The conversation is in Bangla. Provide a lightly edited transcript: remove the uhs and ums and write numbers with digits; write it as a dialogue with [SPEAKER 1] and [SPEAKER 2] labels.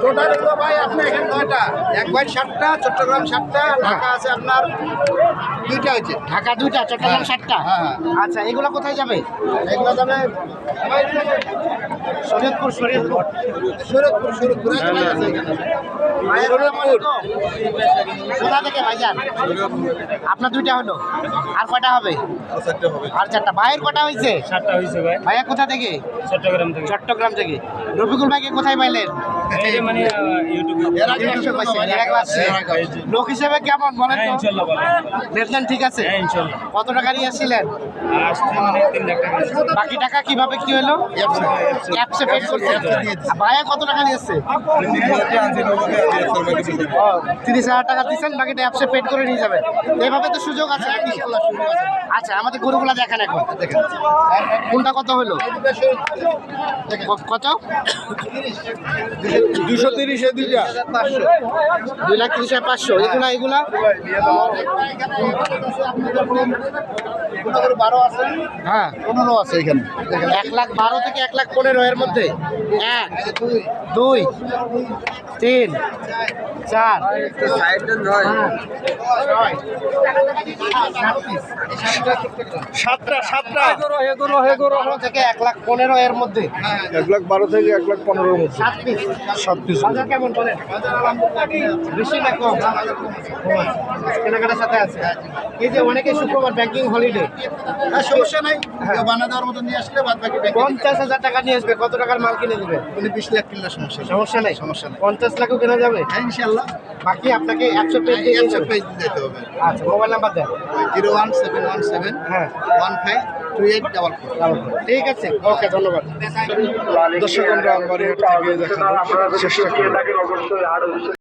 [SPEAKER 1] টোটাল হলো ভাই আপনার এখানে 9টা, এক ভাই 7টা, চট্টগ্রাম 7টা, ঢাকা আছে আপনার 2টা হয়েছে।
[SPEAKER 2] ঢাকা 2টা, চট্টগ্রাম 7টা।
[SPEAKER 1] হ্যাঁ।
[SPEAKER 2] আচ্ছা, এগুলো কোথায় যাবে?
[SPEAKER 1] এগুলো যাবে
[SPEAKER 2] শরীয়তপুর।
[SPEAKER 1] শরীয়তপুর আছে এখানে।
[SPEAKER 2] কোথা থেকে ভাইজান? আপনার 2টা হলো, আর কয়টা হবে? আর 4টা। ভাইয়ের কটা হয়েছে?
[SPEAKER 3] 7টা হয়েছে ভাই,
[SPEAKER 2] ভাইয়া কোথা থেকে?
[SPEAKER 3] চট্টগ্রাম থেকে।
[SPEAKER 2] চট্টগ্রাম থেকে। রফিকুল ভাইকে কোথায় পাইলেন?
[SPEAKER 3] এই যে মানে ইউটিউবে।
[SPEAKER 2] ইউটিউবে পাইছেন, এর আগে আসছে। লোক হিসেবে কেমন বলেন
[SPEAKER 3] হ্যাঁ
[SPEAKER 2] তো?
[SPEAKER 3] ইনশাল্লাহ ভালো।
[SPEAKER 2] দেখলেন ঠিক আছে?
[SPEAKER 3] হ্যাঁ ইনশাল্লাহ।
[SPEAKER 2] কত টাকা নিয়ে আসছিলেন?
[SPEAKER 3] আসছে মানে 3 লাখ টাকা।
[SPEAKER 2] বাকি টাকা কিভাবে কি হলো? অ্যাপসে পেড করছেন। আর ভাইয়া কত টাকা নিয়ে আসছে? 30,000 টাকা দিচ্ছেন, বাকিটা অ্যাপসে পেড করে নিয়ে যাবেন। এভাবে তো সুযোগ আছে নাকি? আচ্ছা, আমাদের গরুগুলা দেখান এখন। কোনটা কত হলো? কত?
[SPEAKER 1] 230 এ 2টা
[SPEAKER 2] 2,30,500। এগুলা
[SPEAKER 1] 12 আছে,
[SPEAKER 2] হ্যাঁ
[SPEAKER 1] 15 আছে এখানে।
[SPEAKER 2] 1,12,000 থেকে 1,15,000 এর মধ্যে। 1, 2, 3, 4,
[SPEAKER 1] 7টা
[SPEAKER 2] থেকে 1,15,000 এর মধ্যে।
[SPEAKER 1] 1,12,000 থেকে 1,15,000 মধ্যে
[SPEAKER 2] 7 পিস।
[SPEAKER 1] 7 পিস।
[SPEAKER 2] বাজার কেমন বলেন? বেশি না কম? কেনাকাটার সাথে আছে। এই যে অনেকে শুক্রবার ব্যাংকিং হলিডে,
[SPEAKER 1] সমস্যা নাই, বানা দেওয়ার মতো নিয়ে আসলে বাদ বাকি
[SPEAKER 2] 50,000 টাকা নিয়ে আসবে, কত টাকার মাল কিনে দেবে?
[SPEAKER 1] 20 লাখ কিনলে সমস্যা নেই।
[SPEAKER 2] সমস্যা নেই।
[SPEAKER 1] সমস্যা নেই।
[SPEAKER 2] 50 লাখও কেনা যাবে।
[SPEAKER 1] হ্যাঁ ইনশাআল্লাহ।
[SPEAKER 2] বাকি আপনাকে 100 পেজ দিয়ে
[SPEAKER 1] একশো
[SPEAKER 2] দেবে।
[SPEAKER 1] পেজ দিতে হবে।
[SPEAKER 2] আচ্ছা, মোবাইল নাম্বার দেন।
[SPEAKER 1] 01717
[SPEAKER 2] হ্যাঁ,
[SPEAKER 1] 152844।
[SPEAKER 2] ঠিক আছে, ওকে, ধন্যবাদ।
[SPEAKER 1] দর্শক আমরা আলমারি হাট থেকে দেখানোর চেষ্টা করি।